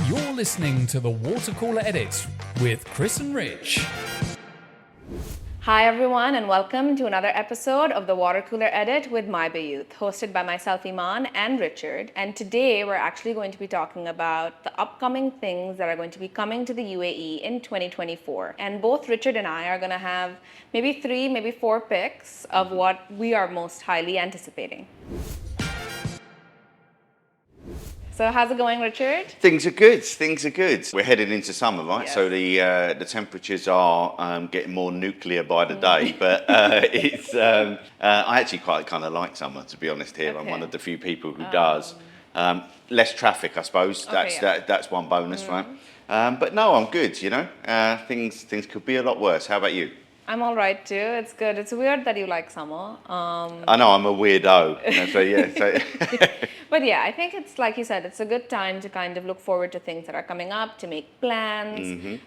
You're listening to the Watercooler Edit with Chris and Rich. Hi everyone and welcome to another episode of the Watercooler Edit with my Bayut, hosted by myself Eman and Richard. And today we're actually going to be talking about the upcoming things that are going to be coming to the UAE in 2024. And both Richard and I are going to have maybe 3, maybe 4 picks of what we are most highly anticipating. So how's it going, Richard? Things are good. Things are good. We're heading into summer, right? Yes. So the temperatures are getting more nuclear by the day. But it's I actually quite kind of like summer, to be honest. Here, I'm Okay. one of the few people who does. Less traffic, I suppose. Okay, yeah. That's one bonus, right? But no, I'm good. You know, things could be a lot worse. How about you? I'm all right too. It's good. It's weird that you like summer. I know I'm a weirdo. So yeah. So But yeah, I think it's like you said, it's a good time to kind of look forward to things that are coming up, to make plans,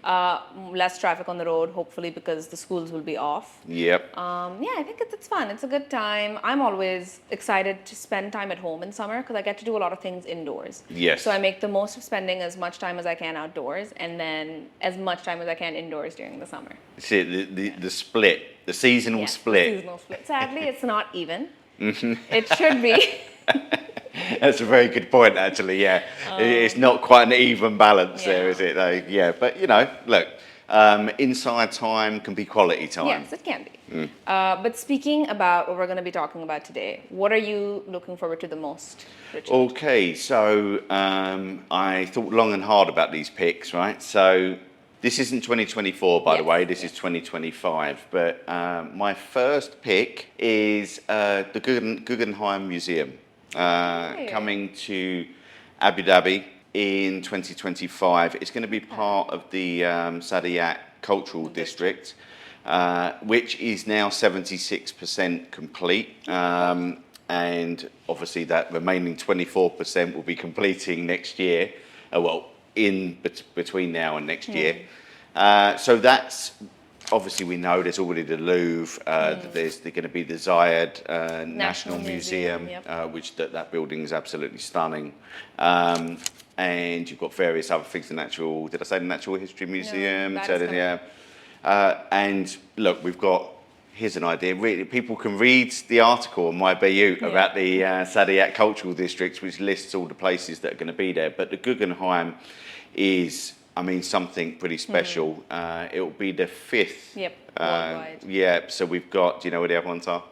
less traffic on the road, hopefully because the schools will be off. Yep. Yeah, I think it's fun. It's a good time. I'm always excited to spend time at home in summer because I get to do a lot of things indoors. Yes. So I make the most of spending as much time as I can outdoors and then as much time as I can indoors during the summer. See the split, the seasonal Yes, the split. seasonal split. Sadly, it's not even. It should be. That's a very good point, actually. Yeah, it's not quite an even balance there, Yeah. is it? Though, yeah. But you know, look, inside time can be quality time. Yes, it can be. But speaking about what we're going to be talking about today, what are you looking forward to the most, Richard? Okay, so I thought long and hard about these picks, right? So this isn't 2024, by the Yes, way. This yes. is 2025. But my first pick is the Guggenheim Museum, Okay. coming to Abu Dhabi in 2025. It's going to be part of the Saadiyat Cultural District, which is now 76% complete. And obviously that remaining 24% will be completing next year. Between now and next year. So that's obviously, we know there's already the Louvre. There's going to be the Zayed National Museum, yep. which that building is absolutely stunning. And you've got various other things. Did I say the Natural History Museum? that So is then, yeah. And look, here's an idea. Really, people can read the article on my Bayut about the Saadiyat Cultural District, which lists all the places that are going to be there. But the Guggenheim is, I mean, something pretty special. It will be the 5th. Yep, worldwide. Yeah, so we've got, do you know where the other ones are?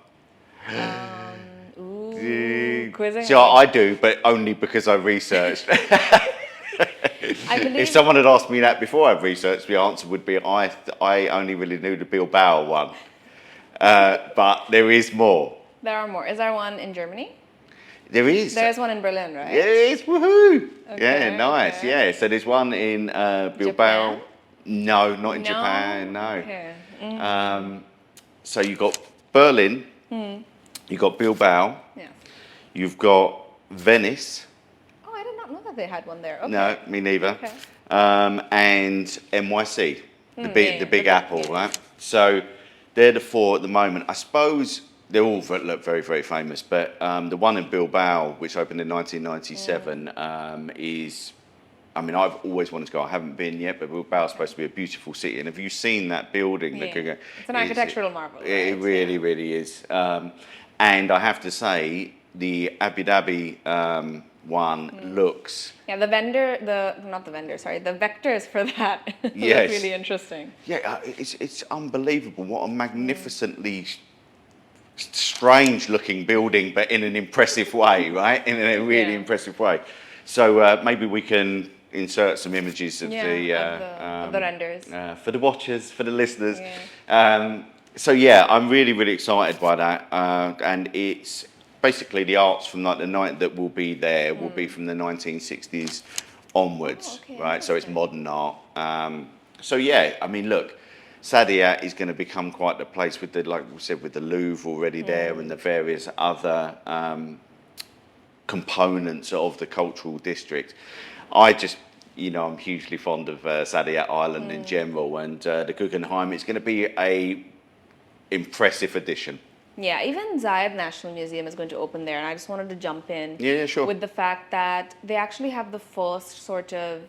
Quizzing So I do, but only because I researched. I believe If someone had asked me that before I've researched, the answer would be I only really knew the Bilbao one. But there is more. there are more. Is there one in Germany? There is. There's one in Berlin, right? Yes, woohoo! Okay, Yeah, nice. okay. Yeah, so there's one in Bilbao. Japan? No, not in No? Japan. No. Okay. So you've got Berlin. You've got Bilbao. Yeah. You've got Venice. Oh, I did not know that they had one there. Okay. No, me neither. Okay. And NYC, the big the big- Apple, yeah. right? So they're the 4 at the moment. I suppose they're all look very, very famous, but the one in Bilbao, which opened in 1997, is. I mean, I've always wanted to go. I haven't been yet, but Bilbao is supposed to be a beautiful city. And have you seen that building? Yeah. It's an architectural marvel. It right? really, Yeah. really is. And I have to say, the Abu Dhabi one looks. Yeah, the vectors for that look Yes. really interesting. Yeah, it's unbelievable. What a magnificently strange-looking building, but in an impressive way, right? In a really Yeah. impressive way. So maybe we can insert some images of of the renders. for the watchers, for the listeners. Yeah. So yeah, I'm really, really excited by that, and it's basically the arts from like the night that will be there will be from the 1960s onwards, Oh, okay, right? So it's interesting. modern art. So yeah, I mean, look, Saadiyat is going to become quite the place with the, like we said, with the Louvre already there and the various other components of the cultural district. I'm hugely fond of Saadiyat Island in general, and the Guggenheim is going to be a impressive addition. Yeah, even Zayed National Museum is going to open there, and I just wanted to jump in Yeah, sure. with the fact that they actually have the first sort of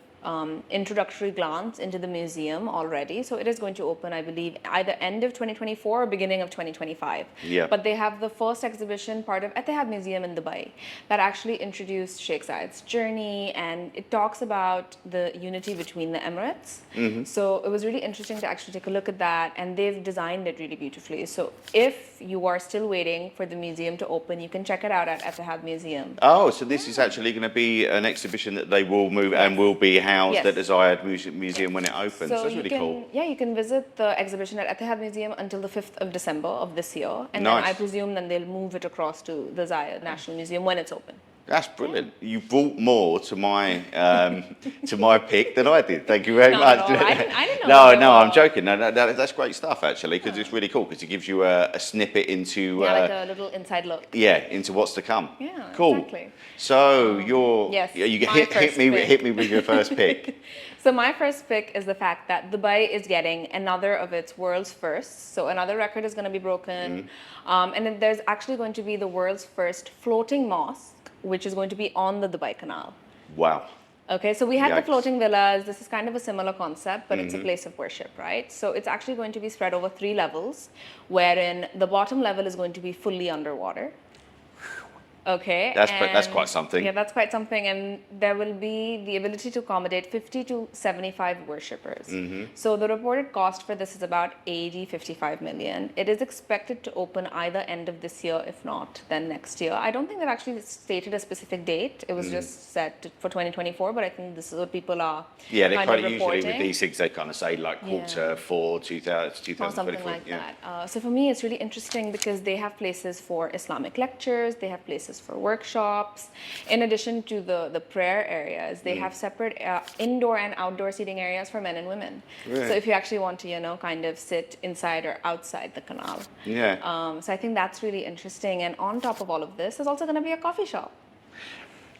introductory glance into the museum already. So it is going to open, I believe, either end of 2024 or beginning of 2025. Yeah. But they have the first exhibition, part of Etihad Museum in Dubai, that actually introduced Sheikh Zayed's journey, and it talks about the unity between the Emirates. So it was really interesting to actually take a look at that, and they've designed it really beautifully. So if you are still waiting for the museum to open, you can check it out at Etihad Museum. Oh, so this is actually going to be an exhibition that they will move and will be housed Yes. at the Zayed Museum when it opens. So That's you really can, cool. yeah, you can visit the exhibition at Etihad Museum until the 5th of December of this year. And Nice. then I presume then they'll move it across to the Zayed National Museum when it's open. That's brilliant. You brought more to my pick than I did. Thank you very Not much. at all. I didn't know that No, they I'm were- joking. No, that's great stuff actually, because it's really cool because it gives you a snippet into Yeah, like a little inside look. into what's to come. Yeah, cool. exactly. So you're yes, you my hit first me pick. hit me with your first pick. So my first pick is the fact that Dubai is getting another of its world's firsts. So another record is going to be broken. And then there's actually going to be the world's first floating mosque, which is going to be on the Dubai Canal. Wow. Okay, so we had the Yikes. floating villas. This is kind of a similar concept, but it's a place of worship, right? So it's actually going to be spread over 3 levels, wherein the bottom level is going to be fully underwater. Okay. That's quite something. Yeah, that's quite something. And there will be the ability to accommodate 50 to 75 worshippers. So the reported cost for this is about 55 million. It is expected to open either end of this year, if not, then next year. I don't think they've actually stated a specific date. It was just set for 2024, but I think this is what people are Yeah, they kind kind of of usually reporting. with these things they kind of say like Q4 2024. Or something like yeah. that. So for me, it's really interesting because they have places for Islamic lectures, they have places for workshops. In addition to the prayer areas, they have separate indoor and outdoor seating areas for men and women. Right. So if you actually want to, kind of sit inside or outside the canal. Yeah. So I think that's really interesting. And on top of all of this, there's also going to be a coffee shop.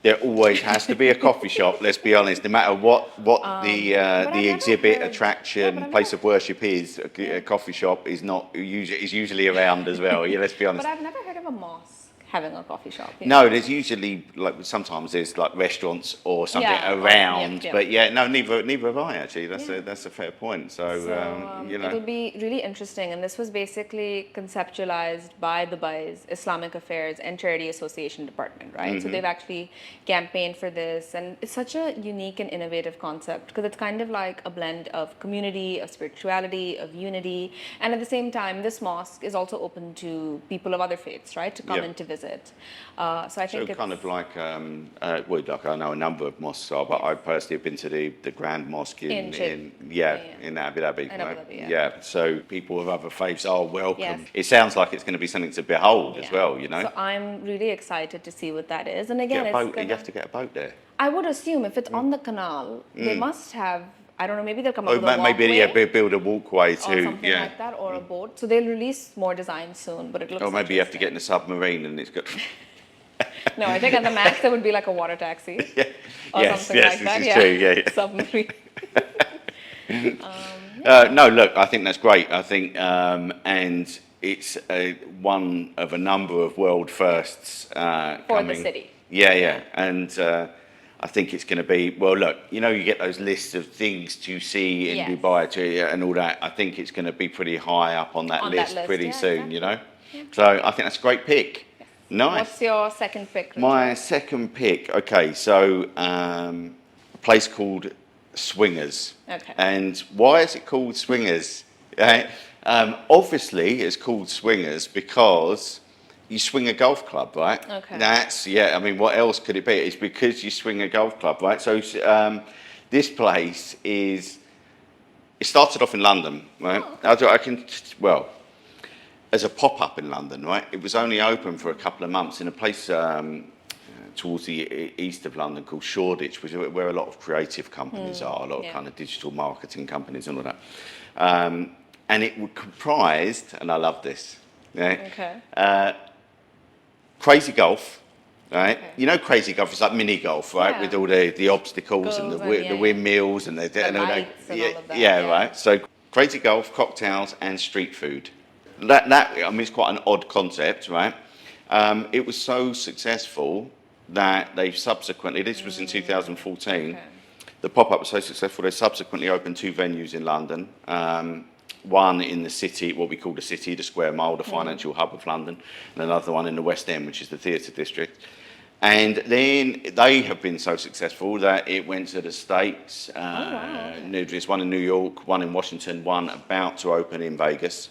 There always has to be a coffee shop. Let's be honest. No matter what I've the never exhibit, heard- attraction, but I've place never- of worship is, a coffee shop is not usually around as well. Yeah, let's be honest. But I've never heard of a mosque having a coffee shop. No, there's usually sometimes there's like restaurants or something Yeah, around, yeah. but neither have I actually. That's a fair point. So, It'll be really interesting, and this was basically conceptualized by Dubai's Islamic Affairs and Charity Association Department, right? So they've actually campaigned for this, and it's such a unique and innovative concept because it's kind of like a blend of community, of spirituality, of unity, and at the same time, this mosque is also open to people of other faiths, right, to come Yeah. in to visit. So I think it's kind of like like I know a number of mosques are, but I personally have been to the Grand Mosque in Abu Dhabi. In Abu Dhabi, yeah. So people of other faiths are welcome. Yes. It sounds like it's going to be something to behold as well. So I'm really excited to see what that is, and again, Get a boat. it's You have to get a boat there. I would assume if it's on the canal, they must have. I don't know. Maybe they'll come up Or with a walkway build a walkway or to something like that, or a boat. So they'll release more designs soon. But it looks. Or maybe you have to get in a submarine and it's got. No, I think at the max there would be like a water taxi or Yes, something yes, like this that. is Yeah, true, yeah. submarine. No, look, I think that's great. I think, and it's one of a number of world firsts For coming. the city. Yeah, and I think it's going to be. Well, look, you get those lists of things to see in Yes. Dubai and all that. I think it's going to be pretty high up on that On that list list, pretty yeah, soon. exactly. So I think that's a great pick. Nice. What's your second pick? Richard? My second pick, okay, so a place called Swingers. Okay. And why is it called Swingers? Obviously, it's called Swingers because you swing a golf club, right? Okay. I mean, what else could it be? It's because you swing a golf club, right? So this place it started off in London, right? Oh. As a pop-up in London, right? It was only open for a couple of months in a place towards the east of London called Shoreditch, which is where a lot of creative companies are, a lot of kind of digital marketing companies and all that. And it comprised, and I love this, crazy golf, right? Okay. Crazy golf is like mini golf, right? Yeah. With all the obstacles and the windmills and lights and all of that, yeah, yeah. right. So crazy golf, cocktails, and street food. It's quite an odd concept, right? It was so successful that they subsequently, this was in 2014, the pop-up was so successful, they subsequently opened 2 venues in London. One in the city, what we call the city, the Square Mile, the financial hub of London, and another one in the West End, which is the theatre district. And then they have been so successful that it went to the States. There's one in New York, one in Washington, one about to open in Vegas.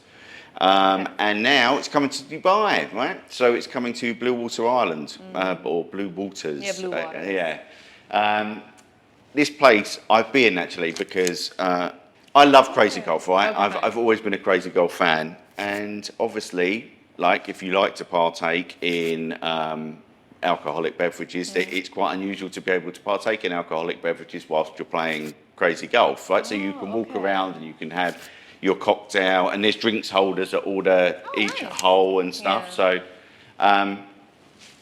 And now it's coming to Dubai, right? So it's coming to Blue Water Island, or Blue Waters. Yeah, Blue Waters. This place I've been actually because I love crazy golf, right? Okay. I've always been a crazy golf fan, and obviously, like if you like to partake in alcoholic beverages, it's quite unusual to be able to partake in alcoholic beverages whilst you're playing crazy golf, right? So you can walk around and you can have your cocktail, and there's drinks holders at each hole and stuff. Yeah. So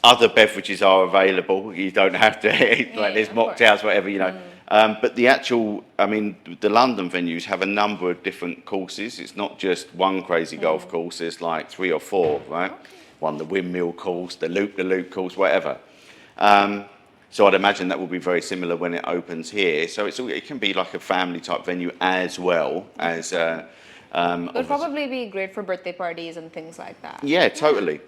other beverages are available. You don't have to there's mocktails, whatever, you know. But the actual, the London venues have a number of different courses. It's not just one crazy golf course. There's like 3 or 4, right? Okay. One, the windmill course, the loop course, whatever. So I'd imagine that will be very similar when it opens here. So it can be like a family type venue as well as. It would probably be great for birthday parties and things like that. Yeah, totally.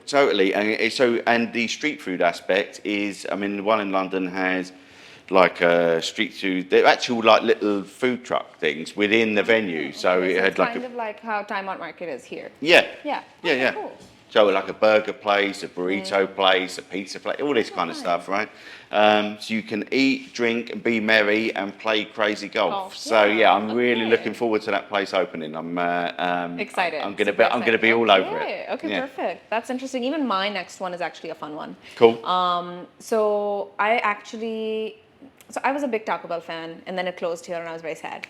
And the street food aspect is, the one in London has like street food. They're actual like little food truck things within the venue. So it had like kind of like how Time Out Market is here. Yeah. Yeah. Yeah. Cool. So like a burger place, a burrito place, a pizza place, all this kind of stuff, right? So you can eat, drink, and be merry and play crazy golf. So I'm really looking forward to that place opening. I'm Excited. I'm gonna be all over it. Okay, perfect. That's interesting. Even my next one is actually a fun one. Cool. So I was a big Taco Bell fan, and then it closed here, and I was very sad.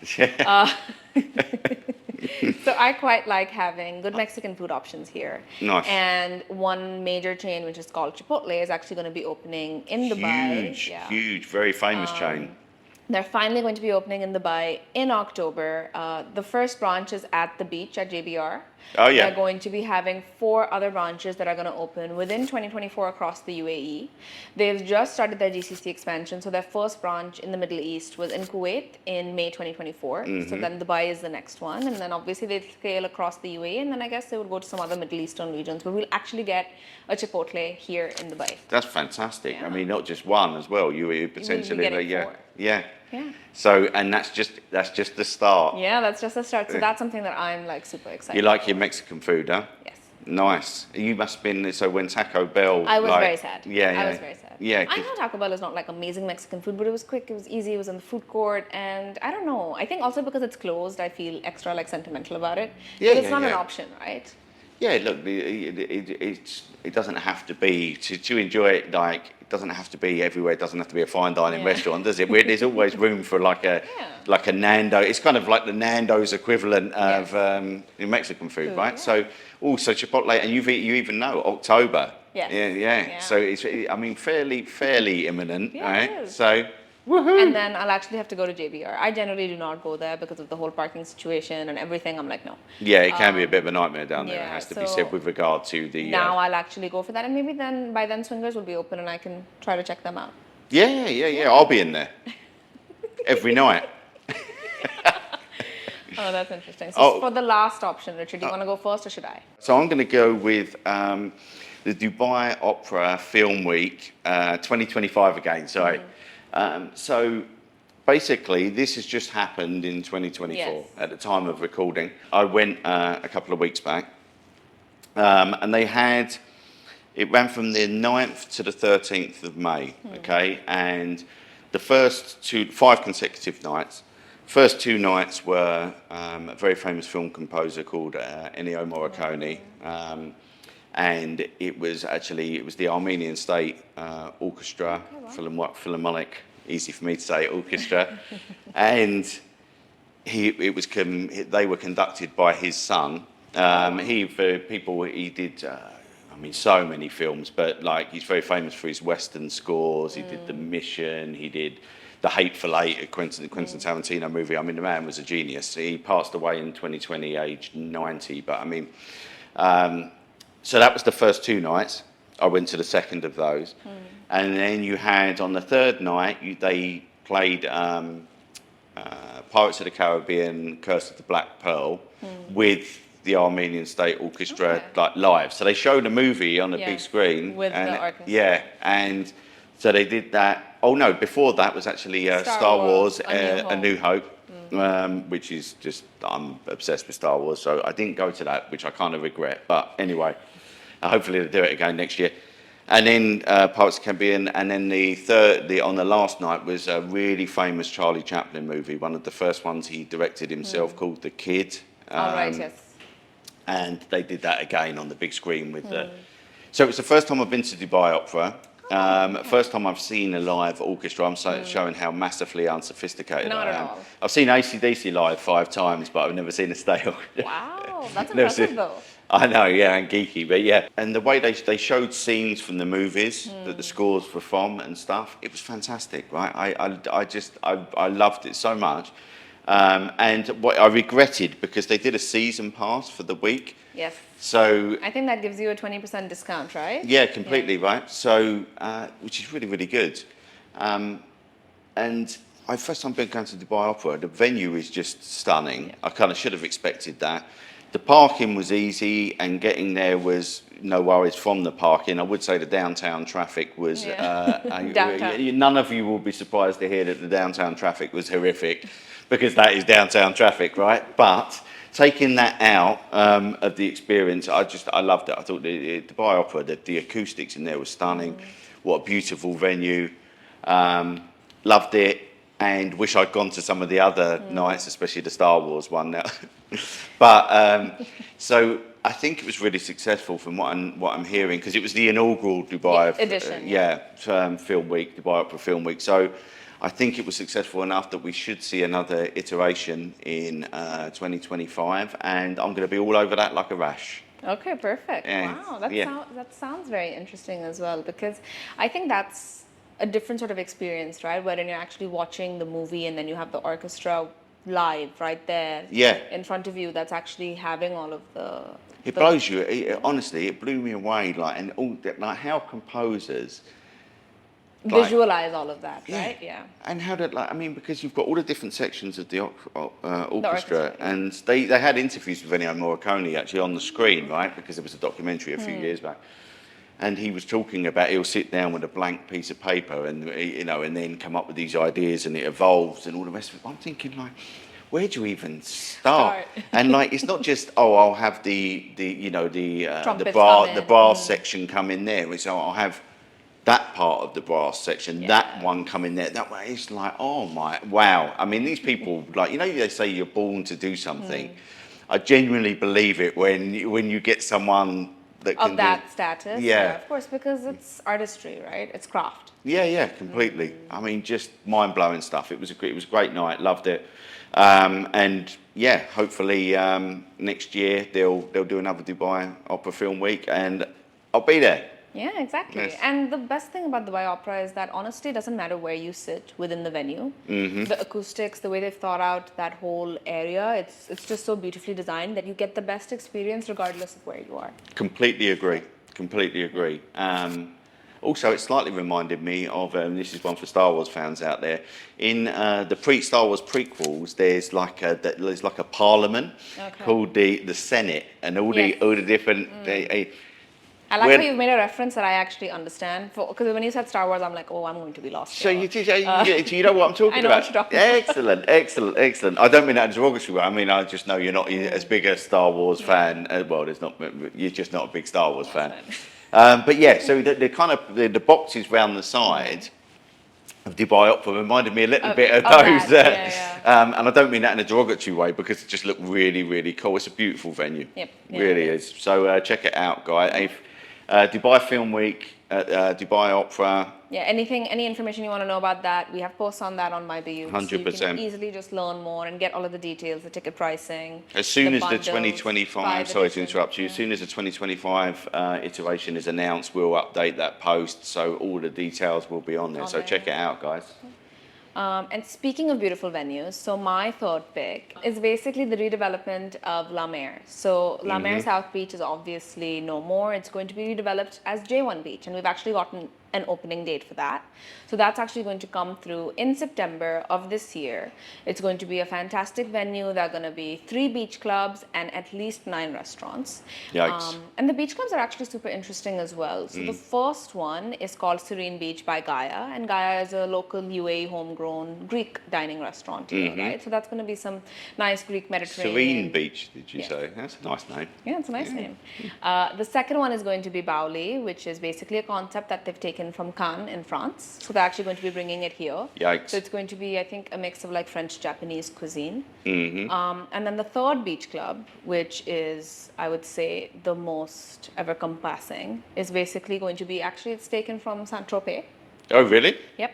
So I quite like having good Mexican food options here. Nice. And one major chain, which is called Chipotle, is actually going to be opening in Dubai. Huge, very famous chain. They're finally going to be opening in Dubai in October. The first branch is at the beach at JBR. Oh, yeah. They're going to be having 4 other branches that are going to open within 2024 across the UAE. They've just started their GCC expansion. So their first branch in the Middle East was in Kuwait in May 2024. So then Dubai is the next one. And then obviously they scale across the UAE. And then I guess they would go to some other Middle Eastern regions. But we'll actually get a Chipotle here in Dubai. That's fantastic. Yeah. Not just one as well. You potentially, getting 4. Yeah. Yeah. So, and that's just the start. Yeah, that's just the start. So that's something that I'm like super excited. You like your Mexican food, huh? Yes. Nice. You must have been, so when Taco Bell... I was very sad. Yeah. I was very sad. Yeah. I know Taco Bell is not like amazing Mexican food, but it was quick, it was easy, it was in the food court, and I don't know. I think also because it's closed, I feel extra like sentimental about it. Yeah, but it's not an option, right? Yeah, look, it doesn't have to be, to enjoy it, like, it doesn't have to be everywhere, it doesn't have to be a fine dining restaurant, does it? There's always room for like a Nando. It's kind of like the Nando's equivalent of Mexican food, right? Yeah. So also Chipotle, and you even know, October. Yes. Yeah. So it's, fairly imminent, right? It is. So... Woohoo. And then I'll actually have to go to JBR. I generally do not go there because of the whole parking situation and everything. I'm like, no. Yeah, it can be a bit of a nightmare down there. It has to be said with regard to the... Now I'll actually go for that. And maybe by then Swingers will be open and I can try to check them out. Yeah. I'll be in there. Every night. Oh, that's interesting. So for the last option, Richard, do you want to go first or should I? So I'm going to go with the Dubai Opera Film Week 2025 again, sorry. So basically, this has just happened in 2024 at the time of recording. I went a couple of weeks back, and it ran from the 9th to the 13th of May, okay? And the first 5 consecutive nights, first 2 nights were a very famous film composer called Ennio Morricone, and it was the Armenian State Orchestra, Philharmonic, easy for me to say, orchestra, and they were conducted by his son. He did, so many films, but like he's very famous for his Western scores. He did The Mission, he did The Hateful Eight, a Quentin Tarantino movie. The man was a genius. He passed away in 2020, aged 90, but so that was the first 2 nights. I went to the second of those. And then you had, on the third night, they played Pirates of the Caribbean, Curse of the Black Pearl, with the Armenian State Orchestra like live. So they showed a movie on a big screen with and, the orchestra. Yeah, and so they did that. Oh no, before that was actually Star Wars, A New Hope, which is just, I'm obsessed with Star Wars, so I didn't go to that, which I kind of regret. But anyway, hopefully they'll do it again next year. And then Pirates of the Caribbean, and then on the last night was a really famous Charlie Chaplin movie, one of the first ones he directed himself, called The Kid. Yes. And they did that again on the big screen with the. So it was the first time I've been to Dubai Opera. First time I've seen a live orchestra. I'm showing how massively unsophisticated Not I at am. all. I've seen AC/DC live 5 times, but I've never seen a state orchestra. Wow, that's Never impressive seen- though. I know, yeah, and geeky, but yeah. And the way they showed scenes from the movies that the scores were from and stuff, it was fantastic, right? I loved it so much. And what I regretted, because they did a season pass for the week. Yes. So I think that gives you a 20% discount, right? yeah, completely, right? So, which is really, really good. And first time been going to Dubai Opera, the venue is just stunning. I kind of should have expected that. The parking was easy, and getting there was no worries from the parking. I would say the downtown traffic was. Downtown. None of you will be surprised to hear that the downtown traffic was horrific, because that is downtown traffic, right? But taking that out of the experience, I loved it. I thought the Dubai Opera, the acoustics in there was stunning. What a beautiful venue. Loved it, and wish I'd gone to some of the other nights, especially the Star Wars one now. But so I think it was really successful from what I'm hearing, because it was the inaugural Dubai edition. Film Week, Dubai Opera Film Week. So I think it was successful enough that we should see another iteration in 2025, and I'm going to be all over that like a rash. Okay, perfect. Yeah. Wow, Yeah. that sounds very interesting as well, because I think that's a different sort of experience, right? Wherein you're actually watching the movie and then you have the orchestra live right there in front of you, that's actually having all of the... It blows you. Honestly, it blew me away. Like how composers visualize all of that, right? Yeah. And how did because you've got all the different sections of the orchestra, orchestra, and they had interviews with Ennio Morricone actually on the screen, right? Because there was a documentary a few years back. And he was talking about he'll sit down with a blank piece of paper and and then come up with these ideas, and it evolves and all the rest of it. I'm thinking, like, where do you even start? And it's not just I'll have the brass section come in there. So I'll have that part of the brass section, that one come in there. That way, it's like, oh my, wow. I mean, these people, they say you're born to do something. I genuinely believe it when you get someone that can of that status. Yeah, of course, because it's artistry, right? It's craft. Yeah, completely. I mean, just mind-blowing stuff. It was a great night. Loved it. And yeah, hopefully next year they'll do another Dubai Opera Film Week, and I'll be there. Yeah, exactly. Yes. And the best thing about Dubai Opera is that honestly, it doesn't matter where you sit within the venue. The acoustics, the way they've thought out that whole area, it's just so beautifully designed that you get the best experience regardless of where you are. Completely agree. Also, it slightly reminded me of, this is one for Star Wars fans out there, in the Star Wars prequels, there's like a parliament called the Senate, and all the different... I like how you've made a reference that I actually understand. Because when you said Star Wars, I'm like, oh, I'm going to be lost. So you know what I'm talking I know about? what you're talking about. Excellent. I don't mean that in a derogatory way. I mean, I just know you're not as big a Star Wars fan. You're just not a big Star Wars fan. But yeah, so the boxes round the side of Dubai Opera reminded me a little bit of those. And I don't mean that in a derogatory way, because it just looked really, really cool. It's a beautiful venue. Yep. Really is. So check it out, guys. Dubai Film Week, Dubai Opera. Yeah, any information you want to know about that, we have posts on that on my Bayut. 100%. So you can easily just learn more and get all of the details, the ticket pricing. As soon as the bundles, 2025, sorry to interrupt you, as soon as the 2025 iteration is announced, we'll update that post, so all the details will be on there. So check it out, guys. And speaking of beautiful venues, so my third pick is basically the redevelopment of La Mer. So La Mer South Beach is obviously no more. It's going to be redeveloped as J1 Beach. And we've actually gotten an opening date for that. So that's actually going to come through in September of this year. It's going to be a fantastic venue. There are going to be 3 beach clubs and at least 9 restaurants. Yikes. And the beach clubs are actually super interesting as well. So the first one is called Serene Beach by Gaia, and Gaia is a local UAE homegrown Greek dining restaurant here, right? So that's going to be some nice Greek Mediterranean. Serene Beach, did you say? That's a nice name. Yeah, it's a nice name. The second one is going to be Bauli, which is basically a concept that they've taken from Cannes in France. So they're actually going to be bringing it here. Yikes. So it's going to be, I think, a mix of like French-Japanese cuisine. And then the third beach club, which is, I would say, the most ever-compassing, is basically going to be, actually, it's taken from Saint-Tropez. Oh, really? Yep.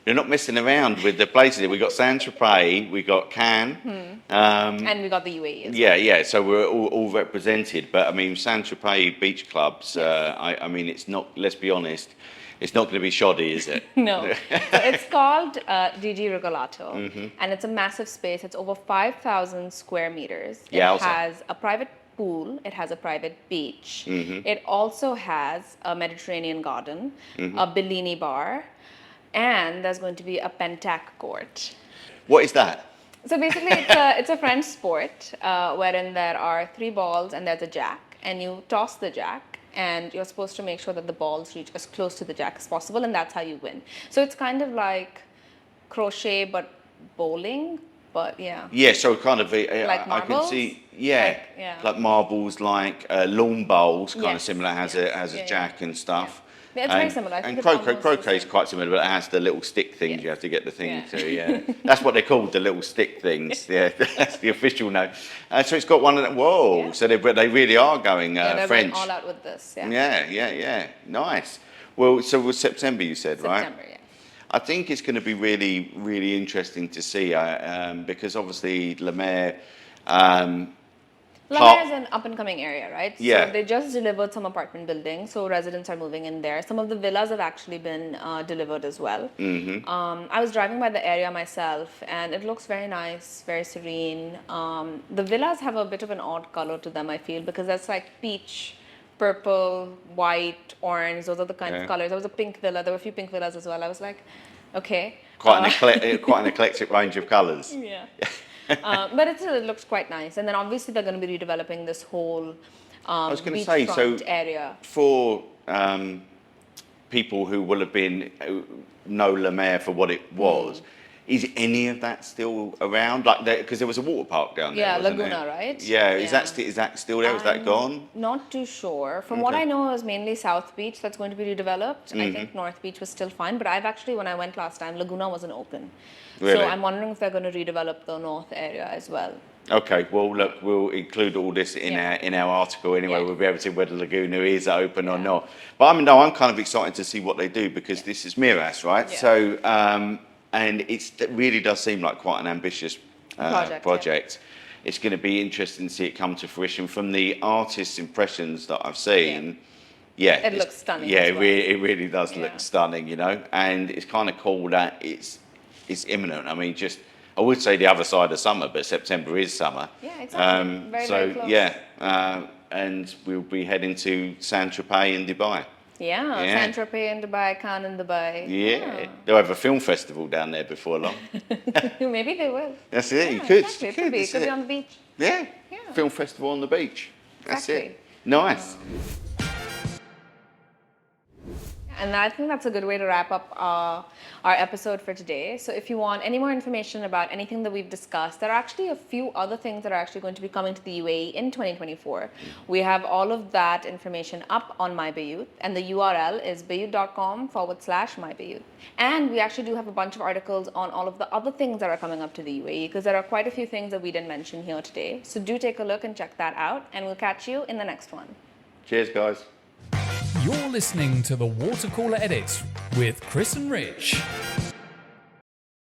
You're not messing around with the places. We got Saint-Tropez, we got Cannes. And we got the UAE as well. Yeah. So we're all represented. But I mean, Saint-Tropez beach clubs. I mean, it's not. Let's be honest. It's not going to be shoddy, is it? No. So it's called DG Regolato, and it's a massive space. It's over 5,000 square meters. It has a private pool. It has a private beach. It also has a Mediterranean garden, a Bellini bar, and there's going to be a pentac court. What is that? So basically, it's a French sport wherein there are 3 balls and there's a jack, and you toss the jack, and you're supposed to make sure that the balls reach as close to the jack as possible, and that's how you win. So it's kind of like crochet but bowling, but yeah. Yeah, so kind of Like I can marbles? see, like marbles, like lawn bowls, kind of similar. Has a jack and stuff. Yeah, it's very similar. I think And it's almost croquet the is same. quite similar, but it has the little stick things you have to get the thing Yeah. to. Yeah, that's what they're called, the little stick things. Yeah, that's the official name. So it's got one of them. Whoa! Yeah. So they really are going They're French. going all out with this. Yeah. Yeah. Nice. Well, so it was September, you said, right? September, yeah. I think it's going to be really, really interesting to see because obviously Le Maire. La Mer is an up-and-coming area, right? Yeah. So they just delivered some apartment buildings, so residents are moving in there. Some of the villas have actually been delivered as well. I was driving by the area myself, and it looks very nice, very serene. The villas have a bit of an odd color to them, I feel, because that's like peach, purple, white, orange. Those are the kinds of colors. There was a pink villa. There were a few pink villas as well. I was like, okay. Quite an eclectic range of colours. Yeah. But it looks quite nice. And then obviously they're going to be redeveloping this whole I was going to say, so area. For people who will have been know Le Maire for what it was, is any of that still around? Like, because there was a water park down there. Yeah, wasn't Laguna, there? right? Yeah, is that still there? Is that gone? Not too sure. From what I know, it was mainly South Beach that's going to be redeveloped. I think North Beach was still fine. But I've actually, when I went last time, Laguna wasn't open. Really? So I'm wondering if they're going to redevelop the North area as well. Okay, well, look, we'll include all this in our article anyway. Yeah. We'll be able to see whether Laguna is open or not. But I'm kind of excited to see what they do because this is Miras, right? Yeah. So, and it really does seem like quite an ambitious project. It's going to be interesting to see it come to fruition. From the artist's impressions that I've seen, it looks stunning. Yeah, as well. it really does look stunning, you know. And it's kind of cool that it's imminent. I mean, I would say the other side of summer, but September is summer. Yeah, exactly. Very close. And we'll be heading to Saint-Tropez in Dubai. Yeah, Saint-Tropez in Dubai, Cannes in Dubai. Yeah. They'll have a film festival down there before long. Maybe they will. That's it. Yeah, You could. Exactly. You It could be. It could be That's on the beach. Yeah. Yeah. Film festival on the beach. That's Exactly. it. Nice. And I think that's a good way to wrap up our episode for today. So if you want any more information about anything that we've discussed, there are actually a few other things that are actually going to be coming to the UAE in 2024. We have all of that information up on My Bayut, and the URL is Bayut.com/MyBayut. And we actually do have a bunch of articles on all of the other things that are coming up to the UAE, because there are quite a few things that we didn't mention here today. So do take a look and check that out, and we'll catch you in the next one. Cheers, guys. You're listening to the Watercooler Edit with Chris and Rich.